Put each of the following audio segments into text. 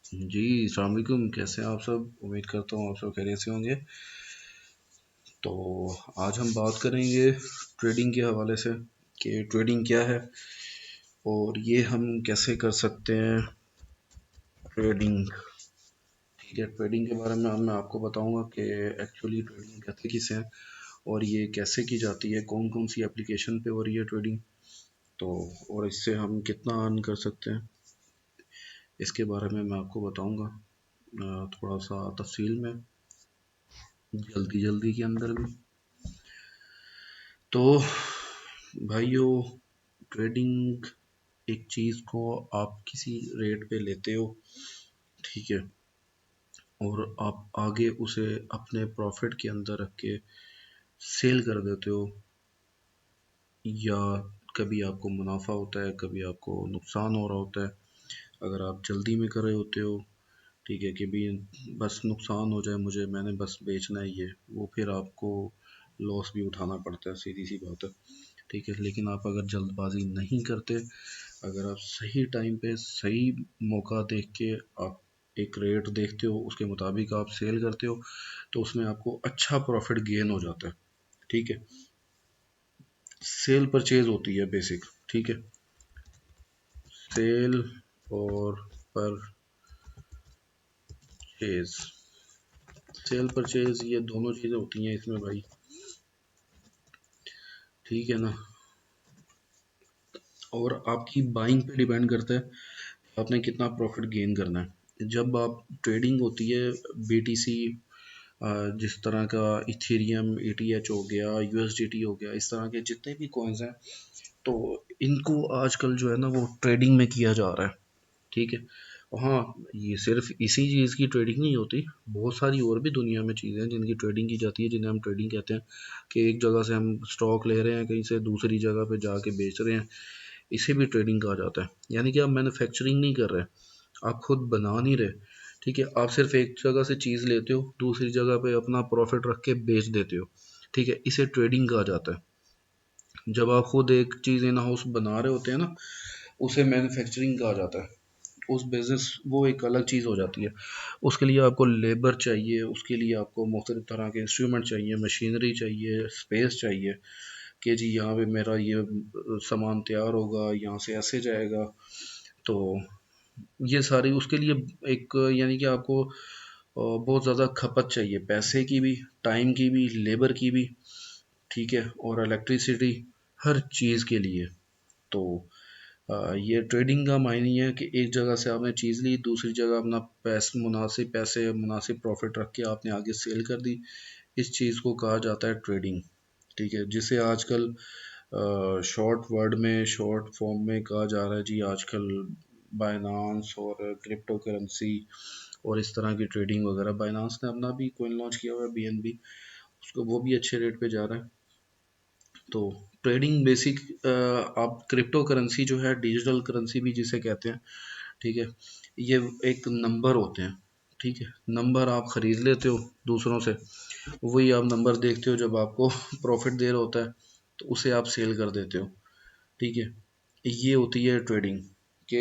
जी अस्सलाम वालेकुम। कैसे हैं आप सब? उम्मीद करता हूँ आप सब खैरियत से होंगे। तो आज हम बात करेंगे ट्रेडिंग के हवाले से कि ट्रेडिंग क्या है और ये हम कैसे कर सकते हैं ट्रेडिंग। ठीक है, ट्रेडिंग के बारे में मैं आपको बताऊंगा कि एक्चुअली ट्रेडिंग कैसे किसे हैं और ये कैसे की जाती है, कौन कौन सी एप्लीकेशन पे हो रही है ट्रेडिंग। तो और इससे हम कितना अर्न कर सकते हैं, इसके बारे में मैं आपको बताऊंगा थोड़ा सा तफसील में, जल्दी जल्दी के अंदर भी। तो भाइयों, ट्रेडिंग एक चीज़ को आप किसी रेट पे लेते हो, ठीक है, और आप आगे उसे अपने प्रॉफिट के अंदर रख के सेल कर देते हो, या कभी आपको मुनाफा होता है, कभी आपको नुकसान हो रहा होता है। अगर आप जल्दी में कर रहे होते हो, ठीक है, कि भी बस नुकसान हो जाए मुझे, मैंने बस बेचना ही है, वो फिर आपको लॉस भी उठाना पड़ता है, सीधी सी बात है। ठीक है, लेकिन आप अगर जल्दबाजी नहीं करते, अगर आप सही टाइम पे सही मौका देख के आप एक रेट देखते हो, उसके मुताबिक आप सेल करते हो, तो उसमें आपको अच्छा प्रॉफिट गेन हो जाता है। ठीक है, सेल परचेज होती है बेसिक। ठीक है, सेल और परचेज, सेल परचेज ये दोनों चीज़ें होती हैं इसमें भाई। ठीक है ना, और आपकी बाइंग पे डिपेंड करता है आपने कितना प्रॉफिट गेन करना है। जब आप ट्रेडिंग होती है बीटीसी, जिस तरह का इथेरियम, ईटीएच हो गया, यूएसडीटी हो गया, इस तरह के जितने भी कॉइन्स हैं, तो इनको आजकल जो है ना वो ट्रेडिंग में किया जा रहा है। ठीक है, हाँ, ये सिर्फ इसी चीज़ की ट्रेडिंग नहीं होती, बहुत सारी और भी दुनिया में चीज़ें हैं जिनकी ट्रेडिंग की जाती है, जिन्हें हम ट्रेडिंग कहते हैं। कि एक जगह से हम स्टॉक ले रहे हैं, कहीं से दूसरी जगह पे जाके बेच रहे हैं, इसे भी ट्रेडिंग कहा जाता है। यानी कि आप मैन्युफैक्चरिंग नहीं कर रहे, आप खुद बना नहीं रहे। ठीक है, आप सिर्फ एक जगह से चीज़ लेते हो, दूसरी जगह पे अपना प्रॉफिट रख के बेच देते हो। ठीक है, इसे ट्रेडिंग कहा जाता है। जब आप खुद एक चीज़ इन हाउस बना रहे होते हैं ना, उसे मैन्युफैक्चरिंग कहा जाता है। उस बिज़नेस वो एक अलग चीज़ हो जाती है। उसके लिए आपको लेबर चाहिए, उसके लिए आपको मुख्तलिफ तरह के इंस्ट्रूमेंट चाहिए, मशीनरी चाहिए, स्पेस चाहिए, कि जी यहाँ पे मेरा ये सामान तैयार होगा, यहाँ से ऐसे जाएगा। तो ये सारी उसके लिए एक, यानी कि आपको बहुत ज़्यादा खपत चाहिए, पैसे की भी, टाइम की भी, लेबर की भी। ठीक है, और इलेक्ट्रिसिटी, हर चीज़ के लिए। तो ये ट्रेडिंग का मायने ये है कि एक जगह से आपने चीज़ ली, दूसरी जगह अपना पैसे मुनासिब प्रॉफिट रख के आपने आगे सेल कर दी। इस चीज़ को कहा जाता है ट्रेडिंग। ठीक है, जिसे आजकल शॉर्ट वर्ड में, शॉर्ट फॉर्म में कहा जा रहा है जी आजकल बायनांस और क्रिप्टो करेंसी और इस तरह की ट्रेडिंग वगैरह। बायनांस ने अपना भी कोइन लॉन्च किया हुआ है, बीएनबी, उसको वो भी अच्छे रेट पे जा रहा है। तो ट्रेडिंग बेसिक, आप क्रिप्टो करेंसी जो है, डिजिटल करेंसी भी जिसे कहते हैं, ठीक है, ये एक नंबर होते हैं। ठीक है, नंबर आप खरीद लेते हो दूसरों से, वही आप नंबर देखते हो जब आपको प्रॉफिट दे रहा होता है, तो उसे आप सेल कर देते हो। ठीक है, ये होती है ट्रेडिंग। कि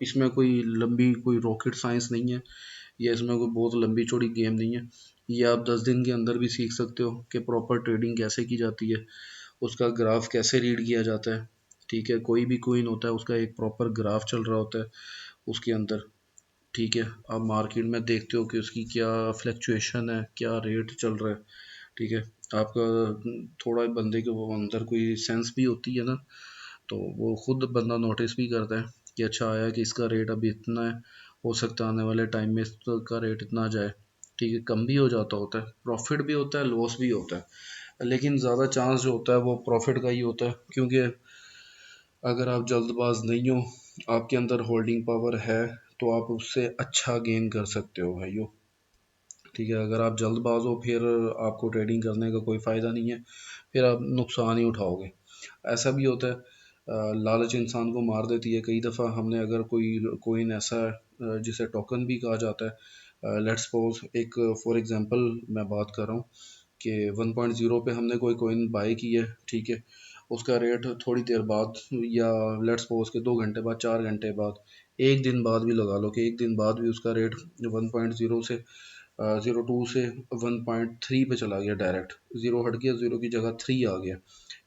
इसमें कोई लंबी कोई रॉकेट साइंस नहीं है, या इसमें कोई बहुत लंबी चौड़ी गेम नहीं है। ये आप 10 दिन के अंदर भी सीख सकते हो कि प्रॉपर ट्रेडिंग कैसे की जाती है, उसका ग्राफ कैसे रीड किया जाता है। ठीक है, कोई भी कोइन होता है उसका एक प्रॉपर ग्राफ चल रहा होता है उसके अंदर। ठीक है, आप मार्केट में देखते हो कि उसकी क्या फ्लक्चुएशन है, क्या रेट चल रहा है। ठीक है, आपका थोड़ा बंदे के वो अंदर कोई सेंस भी होती है ना, तो वो खुद बंदा नोटिस भी करता है कि अच्छा आया कि इसका रेट अभी इतना है, हो सकता है आने वाले टाइम में इसका रेट इतना आ जाए। ठीक है, कम भी हो जाता होता है, प्रॉफिट भी होता है, लॉस भी होता है, लेकिन ज़्यादा चांस जो होता है वो प्रॉफिट का ही होता है। क्योंकि अगर आप जल्दबाज नहीं हो, आपके अंदर होल्डिंग पावर है, तो आप उससे अच्छा गेन कर सकते हो भाइयों। ठीक है, अगर आप जल्दबाज हो, फिर आपको ट्रेडिंग करने का कोई फ़ायदा नहीं है, फिर आप नुकसान ही उठाओगे। ऐसा भी होता है, लालच इंसान को मार देती है। कई दफ़ा हमने अगर कोई कोइन ऐसा जिसे टोकन भी कहा जाता है, लेट्स सपोज एक फॉर एग्जांपल मैं बात कर रहा हूँ कि 1.0 पे हमने कोई कोइन बाय की है। ठीक है, उसका रेट थोड़ी देर बाद, या लेट्स सपोज के 2 घंटे बाद, 4 घंटे बाद, एक दिन बाद भी लगा लो कि एक दिन बाद भी उसका रेट 1.0 से 0.2 से 1.3 पे चला गया, डायरेक्ट ज़ीरो हट गया, ज़ीरो की जगह 3 आ गया,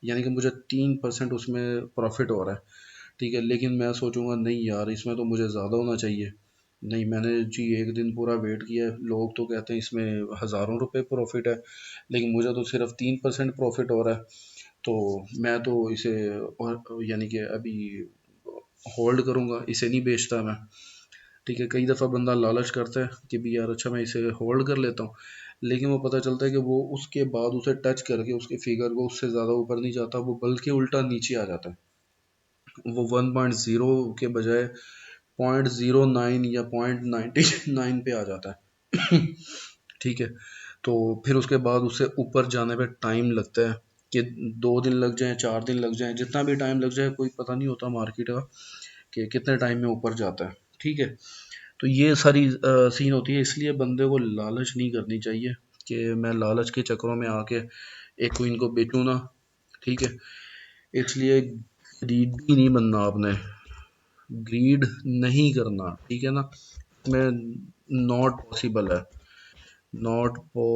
यानी कि मुझे 3% उसमें प्रॉफिट हो रहा है। ठीक है, लेकिन मैं सोचूंगा नहीं यार, इसमें तो मुझे ज़्यादा होना चाहिए। नहीं, मैंने जी एक दिन पूरा वेट किया है, लोग तो कहते हैं इसमें हज़ारों रुपए प्रॉफिट है, लेकिन मुझे तो सिर्फ 3% प्रॉफिट हो रहा है। तो मैं तो इसे, और यानी कि अभी होल्ड करूँगा, इसे नहीं बेचता मैं। ठीक है, कई दफ़ा बंदा लालच करता है कि भी यार अच्छा मैं इसे होल्ड कर लेता हूँ, लेकिन वो पता चलता है कि वो उसके बाद उसे टच करके उसके फिगर को उससे ज़्यादा ऊपर नहीं जाता, वो बल्कि उल्टा नीचे आ जाता है। वो 1.0 के बजाय 0.09 या 0.99 पे आ जाता है। ठीक है, तो फिर उसके बाद उससे ऊपर जाने पे टाइम लगता है, कि 2 दिन लग जाएं, 4 दिन लग जाएं, जितना भी टाइम लग जाए कोई पता नहीं होता मार्केट का कि कितने टाइम में ऊपर जाता है। ठीक है, तो ये सारी सीन होती है, इसलिए बंदे को लालच नहीं करनी चाहिए कि मैं लालच के चक्करों में आके एक कोइन को बेचूं ना। ठीक है, इसलिए ग्रीडी नहीं बनना आपने, ग्रीड नहीं करना, ठीक है ना। मैं, नॉट पॉसिबल है, नॉट पो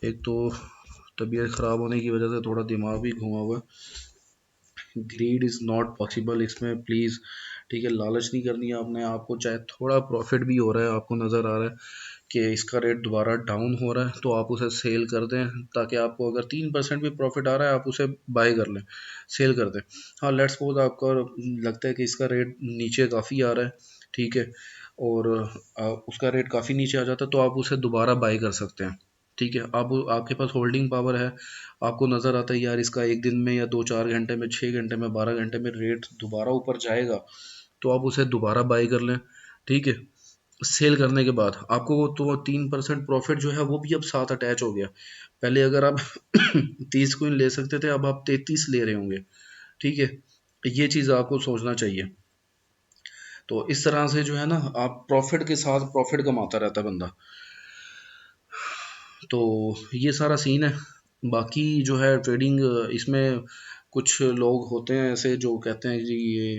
एक तो तबीयत ख़राब होने की वजह से थोड़ा दिमाग भी घुमा हुआ है। ग्रीड इज़ नॉट पॉसिबल इसमें, प्लीज़। ठीक है, लालच नहीं करनी है आपने, आपको चाहे थोड़ा प्रॉफिट भी हो रहा है, आपको नज़र आ रहा है कि इसका रेट दोबारा डाउन हो रहा है, तो आप उसे सेल कर दें, ताकि आपको अगर 3% भी प्रॉफिट आ रहा है आप उसे बाय कर लें, सेल कर दें। हाँ, लेट्स सपोज आपको लगता है कि इसका रेट नीचे काफ़ी आ रहा है, ठीक है, और उसका रेट काफ़ी नीचे आ जाता है, तो आप उसे दोबारा बाय कर सकते हैं। ठीक है, आप, आपके पास होल्डिंग पावर है, आपको नज़र आता है यार इसका एक दिन में या 2-4 घंटे में, 6 घंटे में, 12 घंटे में रेट दोबारा ऊपर जाएगा, तो आप उसे दोबारा बाय कर लें। ठीक है, सेल करने के बाद आपको वो तो 3% प्रॉफिट जो है वो भी अब साथ अटैच हो गया। पहले अगर आप 30 कोइन ले सकते थे, अब आप 33 ले रहे होंगे। ठीक है, ये चीज़ आपको सोचना चाहिए। तो इस तरह से जो है ना, आप प्रॉफिट के साथ प्रॉफिट कमाता रहता है बंदा। तो ये सारा सीन है। बाकी जो है ट्रेडिंग, इसमें कुछ लोग होते हैं ऐसे जो कहते हैं जी ये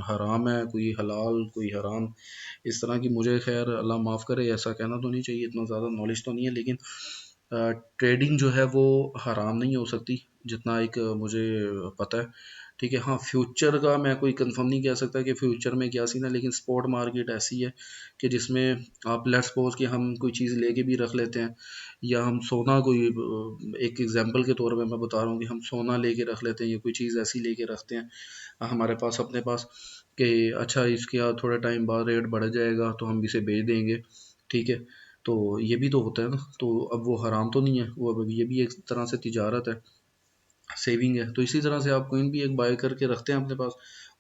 हराम है, कोई हलाल कोई हराम, इस तरह की, मुझे खैर अल्लाह माफ़ करे ऐसा कहना तो नहीं चाहिए, इतना ज़्यादा नॉलेज तो नहीं है, लेकिन ट्रेडिंग जो है वो हराम नहीं हो सकती, जितना एक मुझे पता है। ठीक है, हाँ, फ्यूचर का मैं कोई कंफर्म नहीं कह सकता कि फ्यूचर में क्या सीन है, लेकिन स्पॉट मार्केट ऐसी है कि जिसमें आप लेट्स सपोज कि हम कोई चीज़ लेके भी रख लेते हैं, या हम सोना कोई, एक एग्जांपल के तौर पे मैं बता रहा हूँ कि हम सोना लेके रख लेते हैं, या कोई चीज़ ऐसी लेके रखते हैं हमारे पास, अपने पास, कि अच्छा इसके थोड़े टाइम बाद रेट बढ़ जाएगा तो हम इसे बेच देंगे। ठीक है, तो ये भी तो होता है ना, तो अब वो हराम तो नहीं है, वो अब ये भी एक तरह से तिजारत है, सेविंग है। तो इसी तरह से आप कोई भी एक बाय करके रखते हैं अपने पास,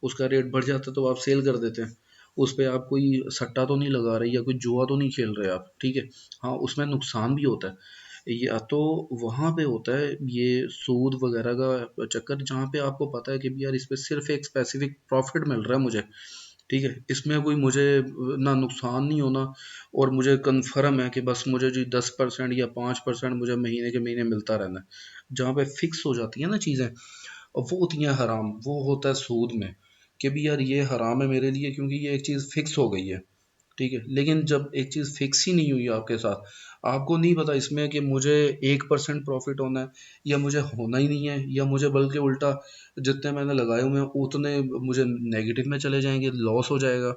उसका रेट बढ़ जाता है तो आप सेल कर देते हैं, उस पे आप कोई सट्टा तो नहीं लगा रहे या कोई जुआ तो नहीं खेल रहे आप। ठीक है, हाँ, उसमें नुकसान भी होता है, या तो वहाँ पे होता है ये सूद वगैरह का चक्कर, जहाँ पे आपको पता है कि भी यार इस पे सिर्फ एक स्पेसिफिक प्रॉफिट मिल रहा है मुझे। ठीक है, इसमें कोई मुझे ना नुकसान नहीं होना, और मुझे कन्फर्म है कि बस मुझे जी 10% या 5% मुझे महीने के महीने मिलता रहना है। जहाँ पे फिक्स हो जाती है ना चीज़ें, और वो होती हैं हराम, वो होता है सूद में, कि भी यार ये हराम है मेरे लिए क्योंकि ये एक चीज़ फिक्स हो गई है। ठीक है, लेकिन जब एक चीज़ फिक्स ही नहीं हुई आपके साथ, आपको नहीं पता इसमें कि मुझे 1% प्रॉफिट होना है, या मुझे होना ही नहीं है, या मुझे बल्कि उल्टा जितने मैंने लगाए हुए हैं उतने मुझे नेगेटिव में चले जाएंगे, लॉस हो जाएगा।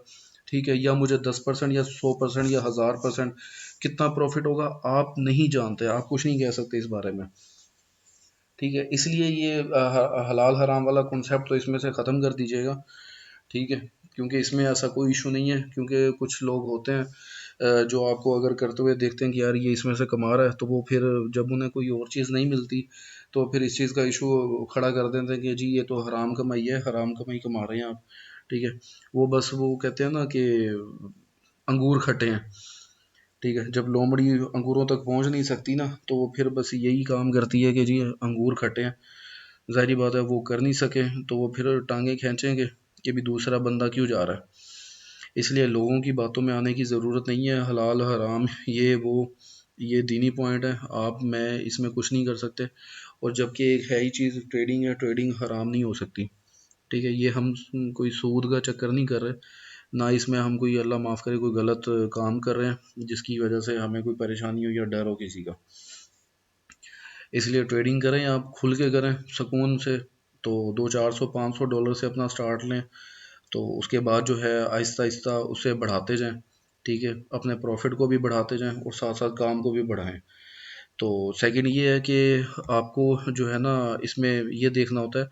ठीक है, या मुझे 10% या 100% या 1000% कितना प्रॉफिट होगा आप नहीं जानते, आप कुछ नहीं कह सकते इस बारे में। ठीक है, इसलिए ये हलाल हराम वाला कॉन्सेप्ट तो इसमें से ख़त्म कर दीजिएगा। ठीक है, क्योंकि इसमें ऐसा कोई इशू नहीं है, क्योंकि कुछ लोग होते हैं जो आपको अगर करते हुए देखते हैं कि यार ये इसमें से कमा रहा है, तो वो फिर जब उन्हें कोई और चीज़ नहीं मिलती तो फिर इस चीज़ का इशू खड़ा कर देते हैं कि जी ये तो हराम कमाई है, हराम कमाई कमा रहे हैं आप। ठीक है, वो बस वो कहते हैं ना कि अंगूर खट्टे हैं। ठीक है, जब लोमड़ी अंगूरों तक पहुंच नहीं सकती ना, तो वो फिर बस यही काम करती है कि जी अंगूर खट्टे हैं, ज़ाहिर बात है वो कर नहीं सके, तो वो फिर टांगे खींचेंगे कि भी दूसरा बंदा क्यों जा रहा है। इसलिए लोगों की बातों में आने की ज़रूरत नहीं है, हलाल हराम ये वो, ये दीनी पॉइंट है, आप मैं इसमें कुछ नहीं कर सकते। और जबकि एक है ही चीज़ ट्रेडिंग है, ट्रेडिंग हराम नहीं हो सकती। ठीक है, ये हम कोई सूद का चक्कर नहीं कर रहे, ना इसमें हम कोई अल्लाह माफ़ करे कोई गलत काम कर रहे हैं जिसकी वजह से हमें कोई परेशानी हो या डर हो किसी का। इसलिए ट्रेडिंग करें आप खुल के करें सुकून से। तो 200, 400, 500 डॉलर से अपना स्टार्ट लें, तो उसके बाद जो है आहिस्ता आहिस्ता उसे बढ़ाते जाएं। ठीक है, अपने प्रॉफिट को भी बढ़ाते जाएं और साथ साथ काम को भी बढ़ाएं। तो सेकंड ये है कि आपको जो है ना इसमें ये देखना होता है,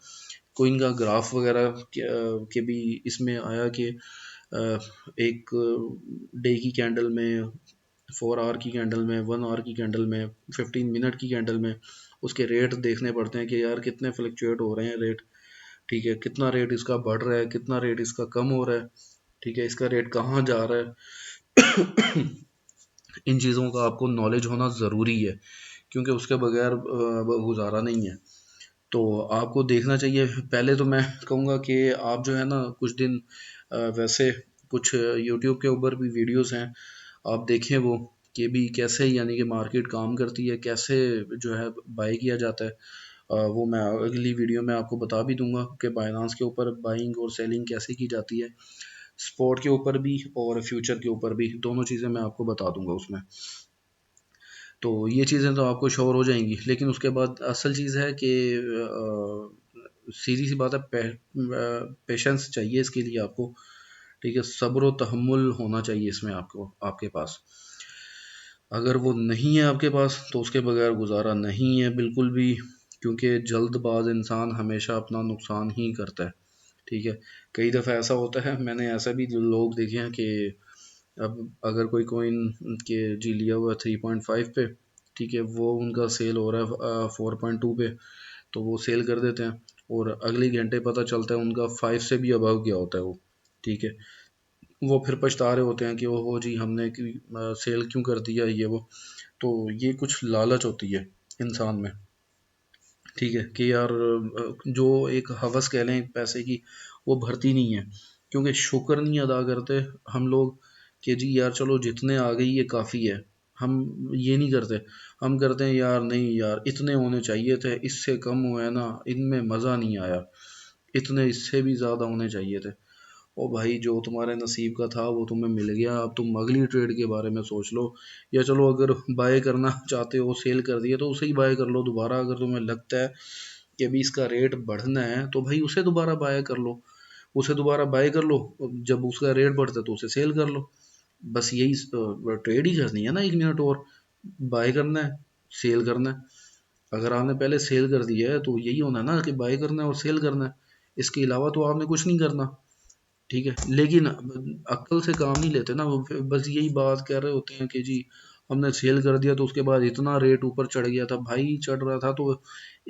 कोइन का ग्राफ वगैरह के भी इसमें आया कि एक डे की कैंडल में, 4 आवर की कैंडल में, 1 आवर की कैंडल में, 15 मिनट की कैंडल में उसके रेट देखने पड़ते हैं कि यार कितने फ्लक्चुएट हो रहे हैं रेट। ठीक है, कितना रेट इसका बढ़ रहा है, कितना रेट इसका कम हो रहा है। ठीक है, इसका रेट कहाँ जा रहा है। इन चीज़ों का आपको नॉलेज होना ज़रूरी है, क्योंकि उसके बगैर गुजारा नहीं है। तो आपको देखना चाहिए। पहले तो मैं कहूँगा कि आप जो है ना कुछ दिन वैसे कुछ यूट्यूब के ऊपर भी वीडियोस हैं, आप देखें वो कि भी कैसे यानी कि मार्केट काम करती है, कैसे जो है बाई किया जाता है। वो मैं अगली वीडियो में आपको बता भी दूंगा कि बाइनांस के ऊपर बाइंग और सेलिंग कैसे की जाती है, स्पॉट के ऊपर भी और फ्यूचर के ऊपर भी, दोनों चीज़ें मैं आपको बता दूंगा उसमें। तो ये चीज़ें तो आपको श्योर हो जाएंगी, लेकिन उसके बाद असल चीज़ है कि सीधी सी बात है, पेशेंस चाहिए इसके लिए आपको। ठीक है, सब्र व तहम्मुल होना चाहिए इसमें आपको, आपके पास। अगर वो नहीं है आपके पास तो उसके बगैर गुजारा नहीं है बिल्कुल भी, क्योंकि जल्दबाज इंसान हमेशा अपना नुकसान ही करता है। ठीक है, कई दफ़ा ऐसा होता है, मैंने ऐसा भी लोग देखे हैं कि अब अगर कोई कोइन के जी लिया हुआ 3.5 पे, ठीक है, वो उनका सेल हो रहा है 4.2 पे, तो वो सेल कर देते हैं और अगले घंटे पता चलता है उनका 5 से भी अबव गया होता है वो। ठीक है, वो फिर पछता रहे होते हैं कि ओहो जी हमने सेल क्यों कर दिया ये वो। तो ये कुछ लालच होती है इंसान में। ठीक है कि यार जो एक हवस कह लें पैसे की, वो भरती नहीं है, क्योंकि शुक्र नहीं अदा करते हम लोग कि जी यार चलो जितने आ गई ये काफ़ी है। हम ये नहीं करते, हम करते हैं यार नहीं यार इतने होने चाहिए थे, इससे कम हुए ना इनमें मज़ा नहीं आया, इतने इससे भी ज़्यादा होने चाहिए थे। ओ भाई जो तुम्हारे नसीब का था वो तुम्हें मिल गया, अब तुम अगली ट्रेड के बारे में सोच लो। या चलो अगर बाय करना चाहते हो, सेल कर दिया तो उसे ही बाय कर लो दोबारा। अगर तुम्हें लगता है कि अभी इसका रेट बढ़ना है तो भाई उसे दोबारा बाय कर लो, उसे दोबारा बाय कर लो। जब उसका रेट बढ़ता है तो उसे सेल कर लो। बस यही ट्रेड ही करनी है ना, 1 मिनट और बाय करना है, सेल करना है। अगर आपने पहले सेल कर दिया है तो यही होना है ना कि बाय करना है और सेल करना है, इसके अलावा तो आपने कुछ नहीं करना। ठीक है, लेकिन अक्ल से काम नहीं लेते ना वो, बस यही बात कह रहे होते हैं कि जी हमने सेल कर दिया तो उसके बाद इतना रेट ऊपर चढ़ गया था। भाई चढ़ रहा था तो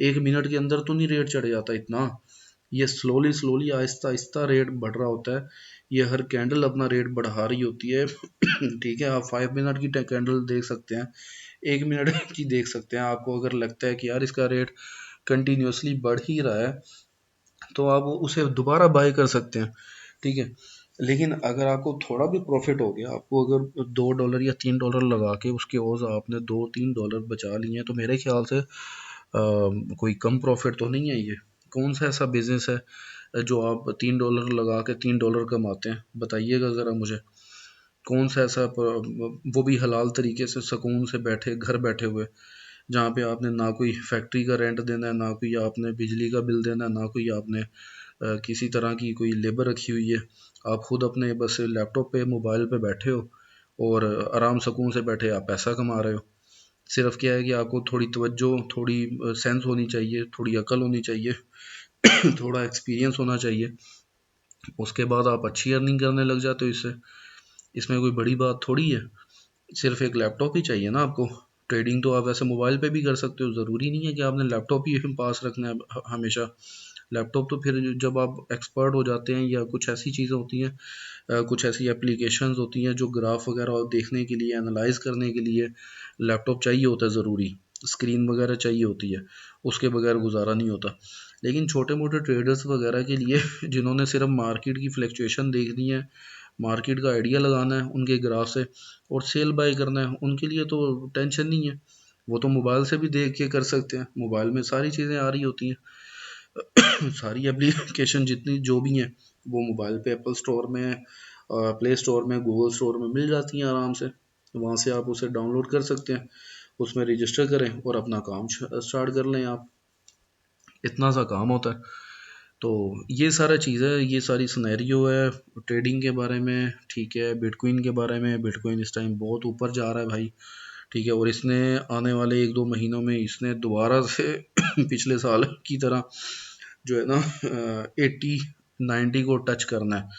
1 मिनट के अंदर तो नहीं रेट चढ़ जाता इतना, ये slowly slowly Aahista Aahista rate बढ़ रहा होता है। ये हर कैंडल अपना रेट बढ़ा रही होती है। ठीक है, आप 5 मिनट की कैंडल देख सकते हैं, 1 मिनट की देख सकते हैं। आपको अगर लगता है कि यार इसका रेट कंटिन्यूअसली बढ़ ही रहा है तो आप उसे दोबारा बाय कर सकते हैं। ठीक है, लेकिन अगर आपको थोड़ा भी प्रॉफिट हो गया, आपको अगर $2 या $3 लगा के उसके ओर आपने $2-3 बचा लिए हैं, तो मेरे ख्याल से कोई कम प्रॉफिट तो नहीं है ये। कौन सा ऐसा बिजनेस है जो आप $3 लगा के $3 कमाते हैं, बताइएगा ज़रा मुझे। कौन सा ऐसा वो भी हलाल तरीके से सुकून से बैठे घर बैठे हुए, जहाँ पे आपने ना कोई फैक्ट्री का रेंट देना है, ना कोई आपने बिजली का बिल देना है, ना कोई आपने किसी तरह की कोई लेबर रखी हुई है। आप खुद अपने बस लैपटॉप पे मोबाइल पे बैठे हो और आराम सुकून से बैठे आप पैसा कमा रहे हो। सिर्फ क्या है कि आपको थोड़ी तवज्जो, थोड़ी सेंस होनी चाहिए, थोड़ी अकल होनी चाहिए, थोड़ा एक्सपीरियंस होना चाहिए। उसके बाद आप अच्छी अर्निंग करने लग जाते हो इससे। इसमें कोई बड़ी बात थोड़ी है, सिर्फ एक लैपटॉप ही चाहिए ना आपको। ट्रेडिंग तो आप वैसे मोबाइल पे भी कर सकते हो, ज़रूरी नहीं है कि आपने लैपटॉप ही पास रखना है हमेशा। लैपटॉप तो फिर जब आप एक्सपर्ट हो जाते हैं या कुछ ऐसी चीज़ें होती हैं, कुछ ऐसी एप्लीकेशंस होती हैं जो ग्राफ वगैरह देखने के लिए, एनालाइज करने के लिए लैपटॉप चाहिए होता है ज़रूरी, स्क्रीन वगैरह चाहिए होती है, उसके बगैर गुजारा नहीं होता। लेकिन छोटे मोटे ट्रेडर्स वगैरह के लिए जिन्होंने सिर्फ मार्केट की फ्लक्चुएशन देखनी है, मार्केट का आइडिया लगाना है उनके ग्राफ से और सेल बाय करना है, उनके लिए तो टेंशन नहीं है। वो तो मोबाइल से भी देख के कर सकते हैं, मोबाइल में सारी चीज़ें आ रही होती हैं। सारी एप्लीकेशन जितनी जो भी हैं वो मोबाइल पे एप्पल स्टोर में, प्ले स्टोर में, गूगल स्टोर में मिल जाती हैं आराम से। वहाँ से आप उसे डाउनलोड कर सकते हैं, उसमें रजिस्टर करें और अपना काम स्टार्ट कर लें आप। इतना सा काम होता है। तो ये सारा चीज़ है, ये सारी सिनेरियो है ट्रेडिंग के बारे में। ठीक है, बिटकॉइन के बारे में, बिटकॉइन इस टाइम बहुत ऊपर जा रहा है भाई। ठीक है, और इसने आने वाले 1-2 महीनों में इसने दोबारा से पिछले साल की तरह जो है ना 80-90 को टच करना है।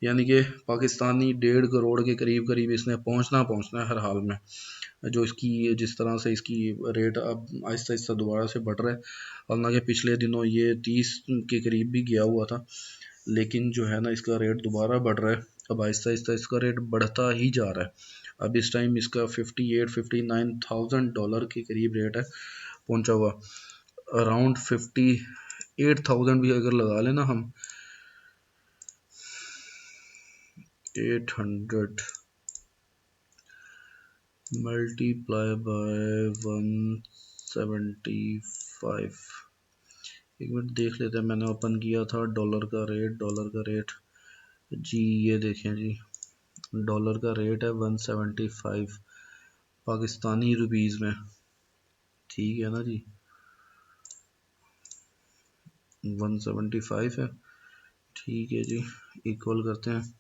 यानी कि पाकिस्तानी 1.5 करोड़ के करीब करीब इसने पहुंचना है हर हाल में। जो इसकी जिस तरह से इसकी रेट अब आहिस्ता आहिस्ता दोबारा से बढ़ रहा है। हालांकि पिछले दिनों ये 30 के करीब भी गया हुआ था, लेकिन जो है ना इसका रेट दोबारा बढ़ रहा है। अब आहिस्ता आहिस्ता इसका रेट बढ़ता ही जा रहा है। अब इस टाइम इसका 58-59 थाउजेंड डॉलर के करीब रेट है पहुंचा हुआ। अराउंड 58,000 भी अगर लगा लेना हम, 800 मल्टीप्लाई बाय 175। एक मिनट देख लेते हैं, मैंने ओपन किया था डॉलर का रेट। डॉलर का रेट जी ये देखें जी, डॉलर का रेट है 175 पाकिस्तानी रुपीज़ में। ठीक है ना जी, 175 है। ठीक है जी, इक्वल करते हैं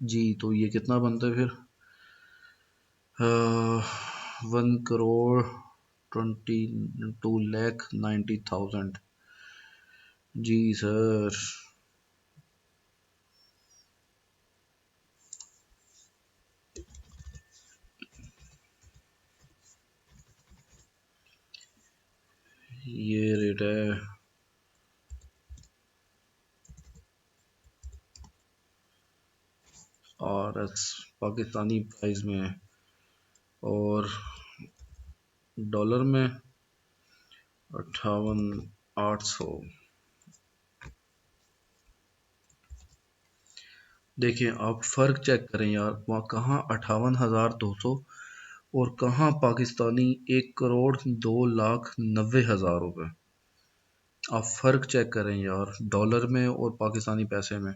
जी। तो ये कितना बनता है फिर? 1,22,90,000 जी सर। ये रेट है और पाकिस्तानी प्राइस में है, और डॉलर में 58,800। देखिए आप फ़र्क चेक करें यार, वहाँ कहाँ 58,200 और कहाँ पाकिस्तानी 1,02,90,000 रुपये। आप फ़र्क चेक करें यार, डॉलर में और पाकिस्तानी पैसे में।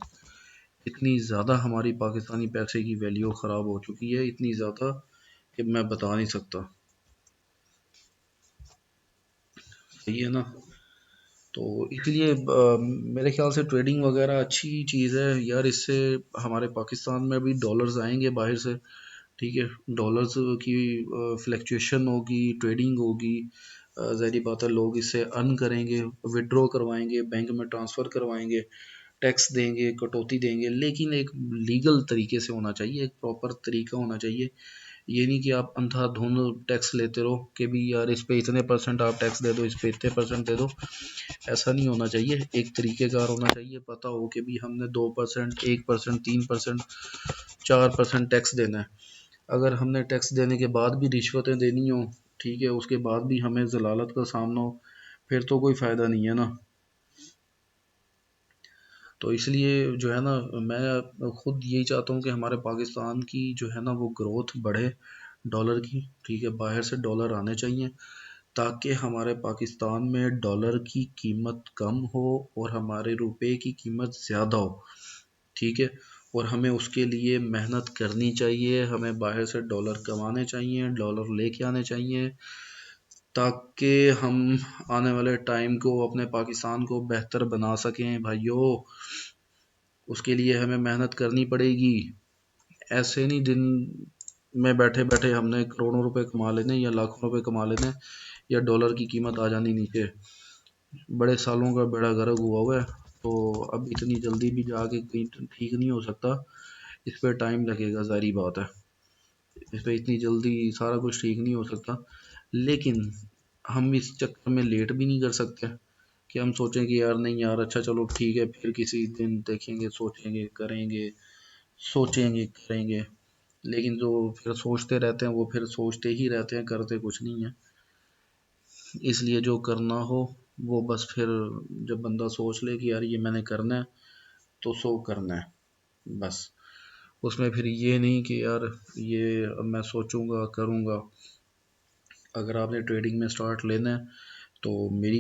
इतनी ज़्यादा हमारी पाकिस्तानी पैसे की वैल्यू ख़राब हो चुकी है, इतनी ज़्यादा कि मैं बता नहीं सकता। सही है ना? तो इसलिए मेरे ख्याल से ट्रेडिंग वगैरह अच्छी चीज़ है यार। इससे हमारे पाकिस्तान में भी डॉलर्स आएंगे बाहर से। ठीक है, डॉलर्स की फ्लक्चुएशन होगी, ट्रेडिंग होगी। ज़ाहिर बात है लोग इससे अर्न करेंगे, विड्रॉ करवाएंगे, बैंक में ट्रांसफ़र करवाएंगे, टैक्स देंगे, कटौती देंगे, लेकिन एक लीगल तरीके से होना चाहिए, एक प्रॉपर तरीका होना चाहिए। ये नहीं कि आप अंधाधुंध टैक्स लेते रहो कि भी यार इस पे इतने परसेंट आप टैक्स दे दो, इस पे इतने परसेंट दे दो। ऐसा नहीं होना चाहिए, एक तरीकेकार होना चाहिए। पता हो कि भी हमने 2%, 1%, 3%, 4% टैक्स देना है। अगर हमने टैक्स देने के बाद भी रिश्वतें देनी हो, ठीक है, उसके बाद भी हमें जलालत का सामना हो, फिर तो कोई फ़ायदा नहीं है ना। तो इसलिए जो है ना, मैं खुद यही चाहता हूँ कि हमारे पाकिस्तान की जो है ना वो ग्रोथ बढ़े डॉलर की। ठीक है, बाहर से डॉलर आने चाहिए ताकि हमारे पाकिस्तान में डॉलर की कीमत कम हो और हमारे रुपए की कीमत ज़्यादा हो। ठीक है, और हमें उसके लिए मेहनत करनी चाहिए, हमें बाहर से डॉलर कमाने चाहिए, डॉलर लेके आने चाहिए, ताकि हम आने वाले टाइम को अपने पाकिस्तान को बेहतर बना सकें भाइयों। उसके लिए हमें मेहनत करनी पड़ेगी। ऐसे नहीं दिन में बैठे बैठे हमने करोड़ों रुपए कमा लेने या लाखों रुपए कमा लेने या डॉलर की कीमत आ जानी नीचे। बड़े सालों का बेड़ा गर्क हुआ है। तो अब इतनी जल्दी भी जाके कहीं ठीक नहीं हो सकता, इस पे टाइम लगेगा, जारी बात है। इस पे इतनी जल्दी सारा कुछ ठीक नहीं हो सकता, लेकिन हम इस चक्कर में लेट भी नहीं कर सकते कि हम सोचें कि यार नहीं यार अच्छा चलो ठीक है फिर किसी दिन देखेंगे, सोचेंगे, करेंगे, सोचेंगे, करेंगे। लेकिन जो फिर सोचते रहते हैं वो फिर सोचते ही रहते हैं, करते कुछ नहीं है। इसलिए जो करना हो वो बस फिर जब बंदा सोच ले कि यार ये मैंने करना है तो सो करना है बस। उसमें फिर ये नहीं कि यार ये अब मैं सोचूंगा करूंगा। अगर आपने ट्रेडिंग में स्टार्ट लेना है तो मेरी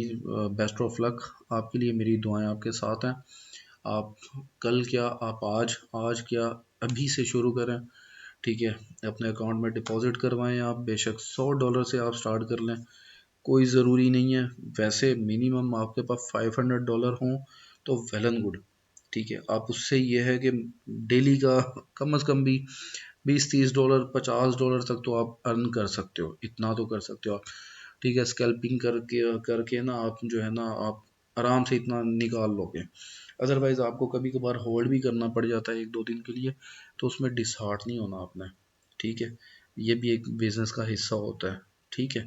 बेस्ट ऑफ लक, आपके लिए मेरी दुआएं आपके साथ हैं। आप कल क्या, आप आज आज क्या, अभी से शुरू करें। ठीक है, अपने अकाउंट में डिपॉजिट करवाएं। आप बेशक $100 से आप स्टार्ट कर लें, कोई ज़रूरी नहीं है। वैसे मिनिमम आपके पास $500 हों तो वेल एंड गुड। ठीक है, आप उससे ये है कि डेली का कम अज़ कम भी $20-30 $50 तक तो आप अर्न कर सकते हो, इतना तो कर सकते हो आप। ठीक है, स्कैल्पिंग करके करके ना आप जो है ना आप आराम से इतना निकाल लोगे। अदरवाइज़ आपको कभी कभार होल्ड भी करना पड़ जाता है 1-2 दिन के लिए, तो उसमें डिसहार्ट नहीं होना आपने। ठीक है, ये भी एक बिजनेस का हिस्सा होता है। ठीक है,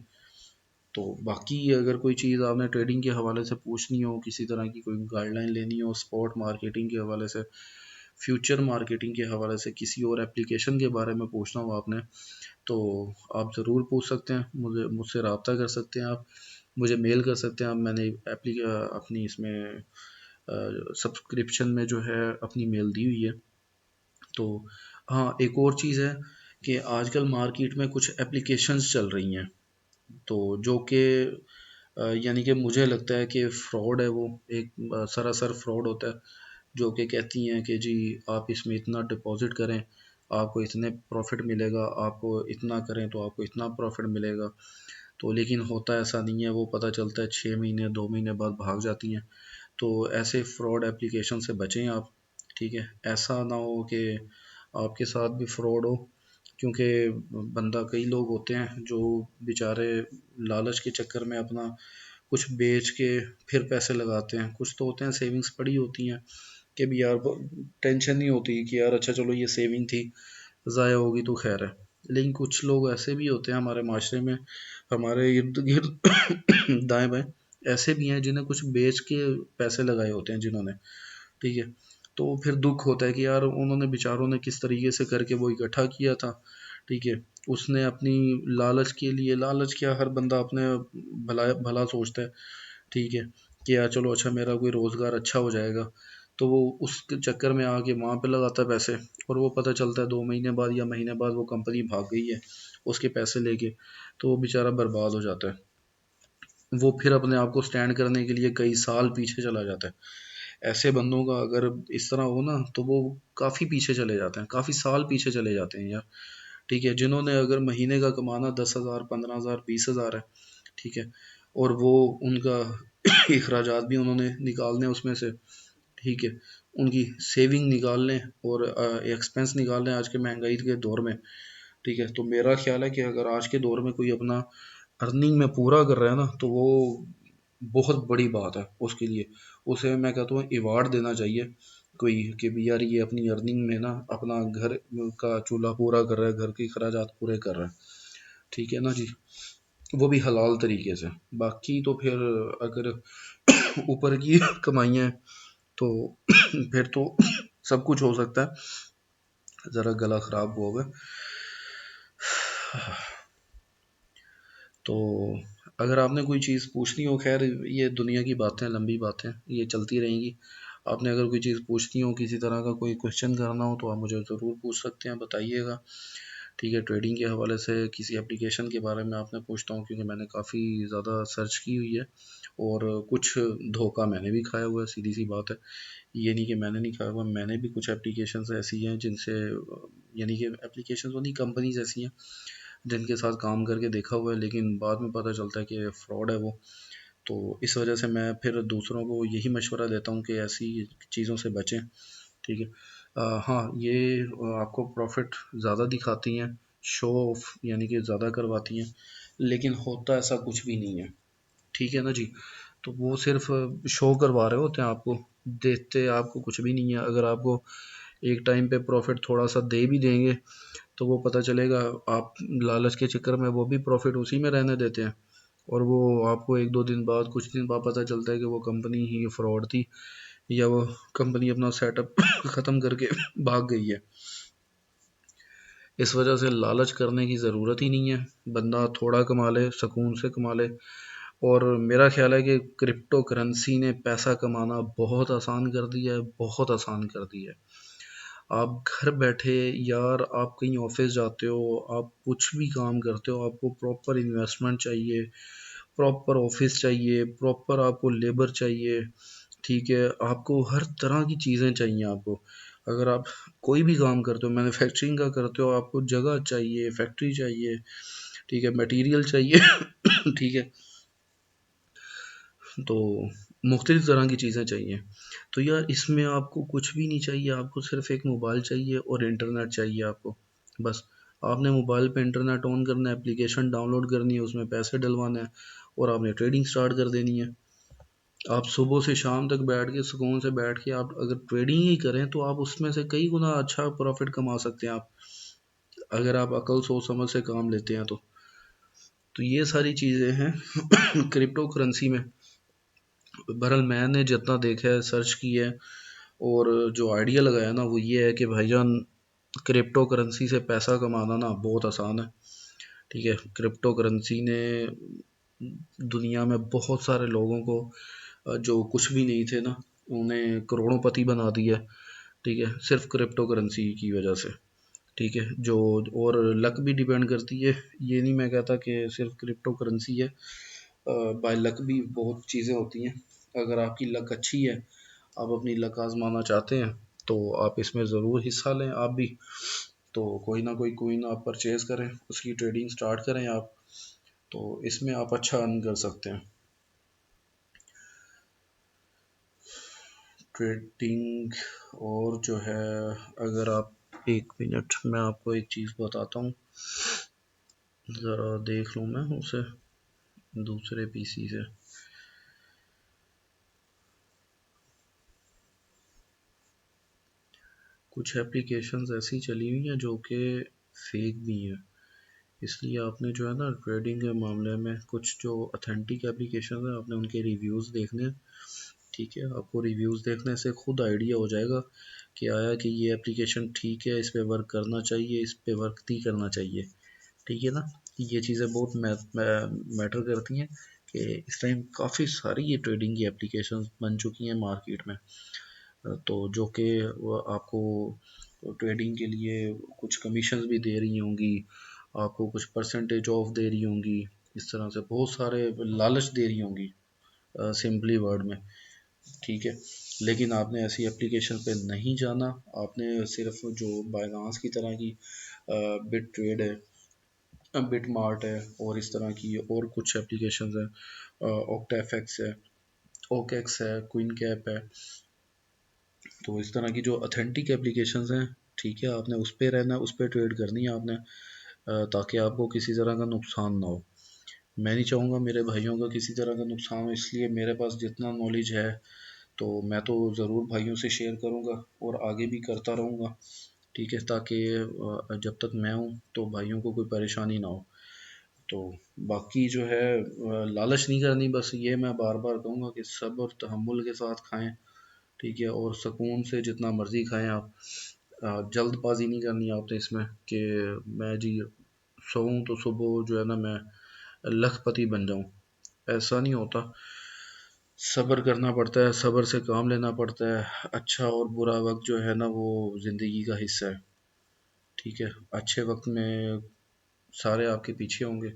तो बाकी अगर कोई चीज़ आपने ट्रेडिंग के हवाले से पूछनी हो, किसी तरह की कोई गाइडलाइन लेनी हो, स्पॉट मार्केटिंग के हवाले से, फ्यूचर मार्केटिंग के हवाले से, किसी और एप्लीकेशन के बारे में पूछना हो आपने, तो आप ज़रूर पूछ सकते हैं। मुझसे रब्ता कर सकते हैं आप, मुझे मेल कर सकते हैं आप। मैंने अपनी इसमें सब्सक्रिप्शन में जो है अपनी मेल दी हुई है। तो हाँ, एक और चीज़ है कि आजकल मार्केट में कुछ एप्लीकेशंस चल रही हैं, तो जो कि यानी कि मुझे लगता है कि फ्रॉड है। वो एक सरासर फ्रॉड होता है, जो कि कहती हैं कि जी आप इसमें इतना डिपॉजिट करें, आपको इतने प्रॉफिट मिलेगा, आप इतना करें तो आपको इतना प्रॉफिट मिलेगा। तो लेकिन होता ऐसा नहीं है, वो पता चलता है 6 महीने 2 महीने बाद भाग जाती हैं। तो ऐसे फ्रॉड एप्लीकेशन से बचें आप। ठीक है, ऐसा ना हो कि आपके साथ भी फ्रॉड हो, क्योंकि बंदा, कई लोग होते हैं जो बेचारे लालच के चक्कर में अपना कुछ बेच के फिर पैसे लगाते हैं। कुछ तो होते हैं सेविंग्स पड़ी होती हैं कि भी यार टेंशन नहीं होती कि यार अच्छा चलो ये सेविंग थी, ज़ाया होगी तो खैर है। लेकिन कुछ लोग ऐसे भी होते हैं हमारे माशरे में, हमारे इर्द गिर्द दाएं बाएं ऐसे भी हैं जिन्हें कुछ बेच के पैसे लगाए होते हैं जिन्होंने। ठीक है, तो फिर दुख होता है कि यार उन्होंने बेचारों ने किस तरीके से करके वो इकट्ठा किया था। ठीक है, उसने अपनी लालच के लिए, लालच क्या, हर बंदा अपने भला भला सोचता है। ठीक है, कि यार चलो अच्छा मेरा कोई रोज़गार अच्छा हो जाएगा, तो वो उस चक्कर में आके वहाँ पे लगाता है पैसे, और वो पता चलता है 2 महीने बाद या महीने बाद वो कंपनी भाग गई है उसके पैसे लेके, तो वो बेचारा बर्बाद हो जाता है। वो फिर अपने आप को स्टैंड करने के लिए कई साल पीछे चला जाता है। ऐसे बंदों का अगर इस तरह हो ना, तो वो काफ़ी पीछे चले जाते हैं, काफ़ी साल पीछे चले जाते हैं यार। ठीक है, जिन्होंने अगर महीने का कमाना 10,000 15,000 20,000 है। ठीक है, और वो उनका अखराजात भी उन्होंने निकालने उसमें से। ठीक है, उनकी सेविंग निकाल लें और एक्सपेंस निकाल लें आज के महंगाई के दौर में। ठीक है, तो मेरा ख्याल है कि अगर आज के दौर में कोई अपना अर्निंग में पूरा कर रहा है ना, तो वो बहुत बड़ी बात है उसके लिए। उसे मैं कहता हूँ अवार्ड देना चाहिए कोई, कि भी यार ये अपनी अर्निंग में ना अपना घर का चूल्हा पूरा कर रहा है, घर के खर्चात पूरे कर रहा है। ठीक है ना जी, वो भी हलाल तरीके से। बाकी तो फिर अगर ऊपर की कमाइयाँ हैं तो फिर तो सब कुछ हो सकता है। ज़रा गला ख़राब हुआ है। तो अगर आपने कोई चीज़ पूछनी हो, खैर ये दुनिया की बातें, लंबी बातें, ये चलती रहेंगी। आपने अगर कोई चीज़ पूछनी हो, किसी तरह का कोई क्वेश्चन करना हो, तो आप मुझे ज़रूर पूछ सकते हैं, बताइएगा। ठीक है, ट्रेडिंग के हवाले से किसी एप्लीकेशन के बारे में आपने पूछता हूँ, क्योंकि मैंने काफ़ी ज़्यादा सर्च की हुई है, और कुछ धोखा मैंने भी खाया हुआ है, सीधी सी बात है। ये नहीं कि मैंने नहीं खाया हुआ, मैंने भी कुछ एप्लीकेशंस ऐसी हैं जिनसे, यानी कि एप्लीकेशंस नहीं, कंपनीज ऐसी हैं जिनके साथ काम करके देखा हुआ है, लेकिन बाद में पता चलता है कि फ्रॉड है वो। तो इस वजह से मैं फिर दूसरों को यही मशवरा देता हूँ कि ऐसी चीज़ों से बचें। ठीक है, हाँ, ये आपको प्रॉफिट ज़्यादा दिखाती हैं, शो ऑफ यानी कि ज़्यादा करवाती हैं, लेकिन होता ऐसा कुछ भी नहीं है। ठीक है ना जी, तो वो सिर्फ शो करवा रहे होते हैं आपको, देते आपको कुछ भी नहीं है। अगर आपको एक टाइम पे प्रॉफिट थोड़ा सा दे भी देंगे, तो वो पता चलेगा आप लालच के चक्कर में वो भी प्रॉफिट उसी में रहने देते हैं, और वो आपको 1-2 दिन बाद, कुछ दिन बाद पता चलता है कि वो कंपनी ही फ्रॉड थी, या वो कंपनी अपना सेटअप ख़त्म करके भाग गई है। इस वजह से लालच करने की ज़रूरत ही नहीं है। बंदा थोड़ा कमा ले, सुकून से कमा ले। और मेरा ख्याल है कि क्रिप्टो करेंसी ने पैसा कमाना बहुत आसान कर दिया है, बहुत आसान कर दिया है। आप घर बैठे यार, आप कहीं ऑफिस जाते हो, आप कुछ भी काम करते हो, आपको प्रॉपर इन्वेस्टमेंट चाहिए, प्रॉपर ऑफिस चाहिए, प्रॉपर आपको लेबर चाहिए, ठीक है, आपको हर तरह की चीज़ें चाहिए आपको। अगर आप कोई भी काम करते हो, मैन्युफैक्चरिंग का करते हो, आपको जगह चाहिए, फैक्ट्री चाहिए, ठीक है, मटेरियल चाहिए ठीक है, तो मुख्तलिफ़ तरह की चीज़ें चाहिए। तो यार इसमें आपको कुछ भी नहीं चाहिए, आपको सिर्फ़ एक मोबाइल चाहिए और इंटरनेट चाहिए आपको, बस। आपने मोबाइल पे इंटरनेट ऑन करना है, एप्लीकेशन डाउनलोड करनी है, उसमें पैसे डलवाने हैं और आपने ट्रेडिंग स्टार्ट कर देनी है। आप सुबह से शाम तक बैठ के सुकून से बैठ के आप अगर ट्रेडिंग ही करें तो आप उसमें से कई गुना अच्छा प्रॉफिट कमा सकते हैं आप, अगर आप अकल सोच समझ से काम लेते हैं तो ये सारी चीज़ें हैं क्रिप्टो करेंसी में। बहरहाल मैंने जितना देखा है, सर्च किया है, और जो आइडिया लगाया ना वो ये है कि भाईजान क्रिप्टो करेंसी से पैसा कमाना ना बहुत आसान है, ठीक है। क्रिप्टो करेंसी ने दुनिया में बहुत सारे लोगों को जो कुछ भी नहीं थे ना, उन्हें करोड़ोंपति बना दिया, ठीक है, सिर्फ क्रिप्टो करेंसी की वजह से, ठीक है। जो और लक भी डिपेंड करती है, ये नहीं मैं कहता कि सिर्फ क्रिप्टो करेंसी है, बाय लक भी बहुत चीज़ें होती हैं। अगर आपकी लक अच्छी है, आप अपनी लक आजमाना चाहते हैं, तो आप इसमें ज़रूर हिस्सा लें आप भी। तो कोई ना कोई कोइन आप परचेज़ करें, उसकी ट्रेडिंग स्टार्ट करें आप, तो इसमें आप अच्छा अर्न कर सकते हैं। ट्रेडिंग और जो है, अगर आप 1 मिनट मैं आपको एक चीज़ बताता हूँ, ज़रा देख लूँ मैं उसे दूसरे पीसी से। कुछ एप्लीकेशंस ऐसी चली हुई हैं जो कि फेक भी हैं, इसलिए आपने जो है ना ट्रेडिंग के मामले में कुछ जो ऑथेंटिक एप्लीकेशन है आपने उनके रिव्यूज़ देखने हैं, ठीक है। आपको रिव्यूज़ देखने से खुद आइडिया हो जाएगा कि आया कि ये एप्लीकेशन ठीक है, इस पे वर्क करना चाहिए, इस पे वर्क नहीं करना चाहिए, ठीक है ना। ये चीज़ें बहुत मैटर करती हैं कि इस टाइम काफ़ी सारी ये ट्रेडिंग की एप्लीकेशंस बन चुकी हैं मार्केट में, तो जो कि वो आपको ट्रेडिंग के लिए कुछ कमीशंस भी दे रही होंगी, आपको कुछ परसेंटेज ऑफ दे रही होंगी, इस तरह से बहुत सारे लालच दे रही होंगी, सिंपली वर्ड में, ठीक है। लेकिन आपने ऐसी एप्लीकेशन पे नहीं जाना, आपने सिर्फ जो बायनांस की तरह की बिट ट्रेड है, बिट मार्ट है, और इस तरह की और कुछ एप्लीकेशन है, ऑक्टाफेक्स है, ओकेक्स है, क्विन कैप है, तो इस तरह की जो ऑथेंटिक एप्लीकेशंस हैं, ठीक है, आपने उस पर रहना है, उस पर ट्रेड करनी है आपने, ताकि आपको किसी तरह का नुकसान ना हो। मैं नहीं चाहूँगा मेरे भाइयों का किसी तरह का नुकसान हो, इसलिए मेरे पास जितना नॉलेज है तो मैं तो ज़रूर भाइयों से शेयर करूँगा और आगे भी करता रहूँगा, ठीक है, ताकि जब तक मैं हूँ तो भाइयों को कोई परेशानी ना हो। तो बाकी जो है लालच नहीं करनी, बस ये मैं बार बार कहूँगा कि सब्र और तहम्मुल के साथ खाएं, ठीक है, और सुकून से जितना मर्ज़ी खाएं आप, जल्दबाजी नहीं करनी आपने इसमें कि मैं जी सोऊं तो सुबह जो है ना मैं लखपति बन जाऊं, ऐसा नहीं होता। सब्र करना पड़ता है, सब्र से काम लेना पड़ता है, अच्छा और बुरा वक्त जो है ना वो ज़िंदगी का हिस्सा है, ठीक है। अच्छे वक्त में सारे आपके पीछे होंगे,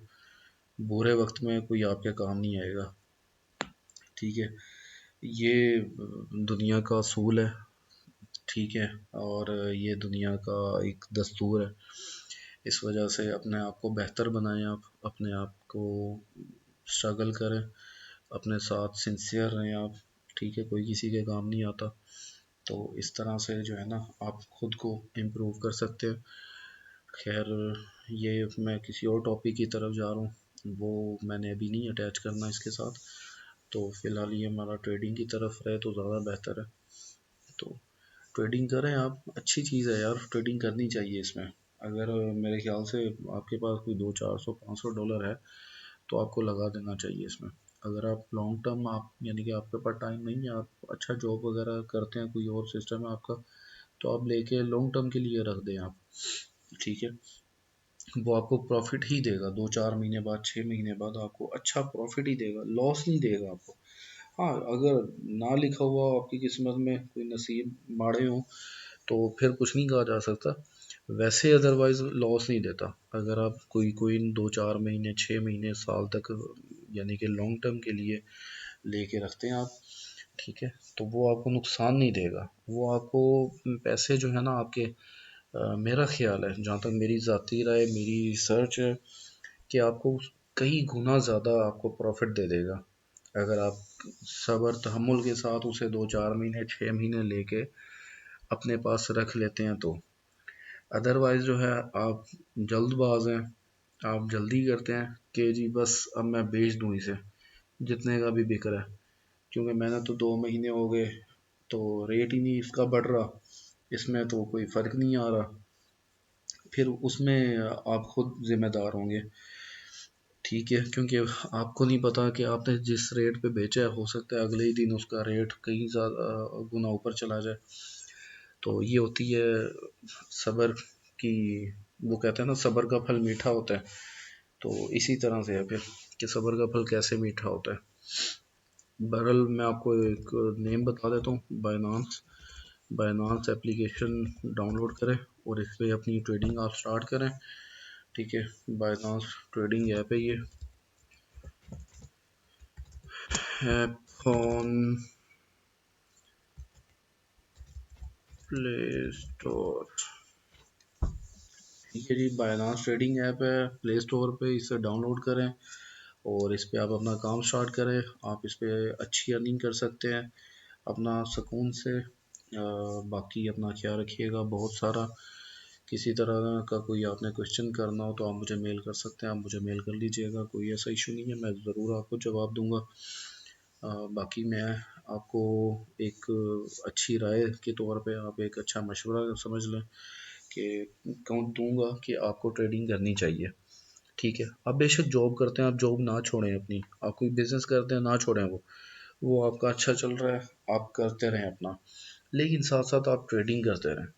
बुरे वक्त में कोई आपके काम नहीं आएगा, ठीक है। ये दुनिया का असूल है, ठीक है, और ये दुनिया का एक दस्तूर है। इस वजह से अपने आप को बेहतर बनाएं, आप अपने आप को स्ट्रगल करें, अपने साथ सिंसियर रहें आप, ठीक है, कोई किसी के काम नहीं आता। तो इस तरह से जो है ना आप खुद को इम्प्रूव कर सकते हैं। खैर, ये मैं किसी और टॉपिक की तरफ जा रहा हूँ, वो मैंने अभी नहीं अटैच करना इसके साथ, तो फ़िलहाल ये हमारा ट्रेडिंग की तरफ रहे तो ज़्यादा बेहतर है। तो ट्रेडिंग करें आप, अच्छी चीज़ है यार, ट्रेडिंग करनी चाहिए इसमें। अगर मेरे ख्याल से आपके पास कोई 200-400-500 डॉलर है तो आपको लगा देना चाहिए इसमें। अगर आप लॉन्ग टर्म, आप यानी कि आपके पास टाइम नहीं है, आप अच्छा जॉब वगैरह करते हैं, कोई और सिस्टम है आपका, तो आप लेके लॉन्ग टर्म के लिए रख दें आप, ठीक है। वो आपको प्रॉफिट ही देगा, 2-4 महीने बाद, 6 महीने बाद आपको अच्छा प्रॉफिट ही देगा, लॉस नहीं देगा आपको। हाँ, अगर ना लिखा हुआ हो आपकी किस्मत में, कोई नसीब माड़े हों तो फिर कुछ नहीं कहा जा सकता। वैसे अदरवाइज लॉस नहीं देता। अगर आप कोई कोइन 2-4 महीने 6 महीने साल तक यानी कि लॉन्ग टर्म के लिए लेके रखते हैं आप, ठीक है, तो वो आपको नुकसान नहीं देगा। वो आपको पैसे जो है ना आपके, मेरा ख्याल है जहाँ तक मेरी ज़ाती राय मेरी रिसर्च है कि आपको कई गुना ज़्यादा आपको प्रॉफिट दे देगा अगर आप सब्र तहम्मुल के साथ उसे 2-4 महीने 6 महीने लेके अपने पास रख लेते हैं तो। अदरवाइज जो है आप जल्दबाज हैं, आप जल्दी करते हैं कि जी बस अब मैं बेच दूं इसे जितने का भी बिक रहा है, क्योंकि मैंने तो 2 महीने हो गए तो रेट ही नहीं इसका बढ़ रहा, इसमें तो कोई फ़र्क नहीं आ रहा। फिर उसमें आप खुद जिम्मेदार होंगे, ठीक है, क्योंकि आपको नहीं पता कि आपने जिस रेट पे बेचा है हो सकता है अगले ही दिन उसका रेट कहीं ज़्यादा गुना ऊपर चला जाए। तो ये होती है सब्र की, वो कहते हैं ना सब्र का फल मीठा होता है, तो इसी तरह से है फिर कि सब्र का फल कैसे मीठा होता है। बहरहाल मैं आपको एक नेम बता देता हूँ, बाइनांस। बाइनांस एप्लीकेशन डाउनलोड करें और इस पर अपनी ट्रेडिंग आप स्टार्ट करें, ठीक है। बाइनांस ट्रेडिंग ऐप है ये, ऐप ऑन प्ले स्टोर, ठीक है जी। बाइनांस ट्रेडिंग ऐप है प्ले स्टोर पे, इसे डाउनलोड करें और इस पे आप अपना काम स्टार्ट करें। आप इस पे अच्छी अर्निंग कर सकते हैं अपना सुकून से। बाकी अपना ख्याल रखिएगा बहुत सारा। किसी तरह का कोई आपने क्वेश्चन करना हो तो आप मुझे मेल कर सकते हैं, आप मुझे मेल कर लीजिएगा, कोई ऐसा इशू नहीं है, मैं ज़रूर आपको जवाब दूंगा। बाकी मैं आपको एक अच्छी राय के तौर पे आप एक अच्छा मशवरा समझ लें कि कहूँ दूंगा कि आपको ट्रेडिंग करनी चाहिए, ठीक है। आप बेशक जॉब करते हैं, आप जॉब ना छोड़ें अपनी, आप कोई बिजनेस करते हैं ना छोड़ें, वो आपका अच्छा चल रहा है आप करते रहें अपना, लेकिन साथ साथ आप ट्रेडिंग करते रहें,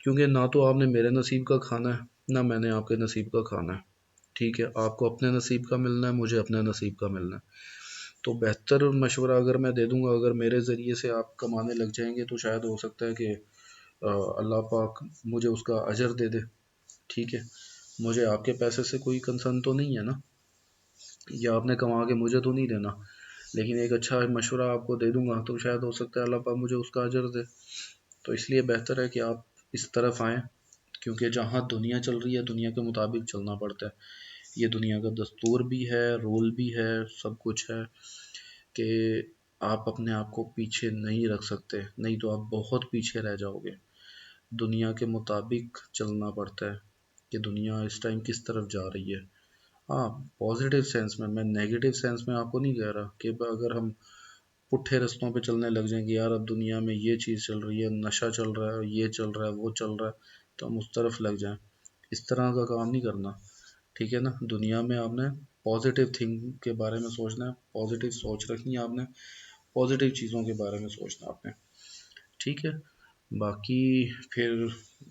क्योंकि ना तो आपने मेरे नसीब का खाना है ना मैंने आपके नसीब का खाना है, ठीक है। आपको अपने नसीब का मिलना है, मुझे अपने नसीब का मिलना है। तो बेहतर मशवरा अगर मैं दे दूंगा, अगर मेरे ज़रिए से आप कमाने लग जाएंगे तो शायद हो सकता है कि अल्लाह पाक मुझे उसका अजर दे दे, ठीक है। मुझे आपके पैसे से कोई कंसर्न तो नहीं है ना, या आपने कमा के मुझे तो नहीं देना, लेकिन एक अच्छा मशवरा आपको दे दूंगा तो शायद हो सकता है अल्लाह पाक मुझे उसका अजर दे। तो इसलिए बेहतर है कि आप इस तरफ आएँ, क्योंकि जहाँ दुनिया चल रही है दुनिया के मुताबिक चलना पड़ता है। ये दुनिया का दस्तूर भी है, रूल भी है, सब कुछ है कि आप अपने आप को पीछे नहीं रख सकते, नहीं तो आप बहुत पीछे रह जाओगे। दुनिया के मुताबिक चलना पड़ता है कि दुनिया इस टाइम किस तरफ जा रही है। हाँ, पॉजिटिव सेंस में, मैं नेगेटिव सेंस में आपको नहीं कह रहा कि अगर हम पुट्ठे रास्तों पे चलने लग जाएं कि यार अब दुनिया में ये चीज़ चल रही है, नशा चल रहा है, ये चल रहा है, वो चल रहा है, तो हम उस तरफ लग जाएं, इस तरह का काम नहीं करना, ठीक है ना। दुनिया में आपने पॉजिटिव थिंग के बारे में सोचना है, पॉजिटिव सोच रखनी है आपने, पॉजिटिव चीज़ों के बारे में सोचना है आपने, ठीक है। बाकी फिर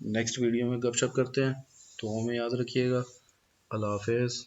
नेक्स्ट वीडियो में गपशप करते हैं, तो हमें याद रखिएगा। अल्लाह हाफिज़।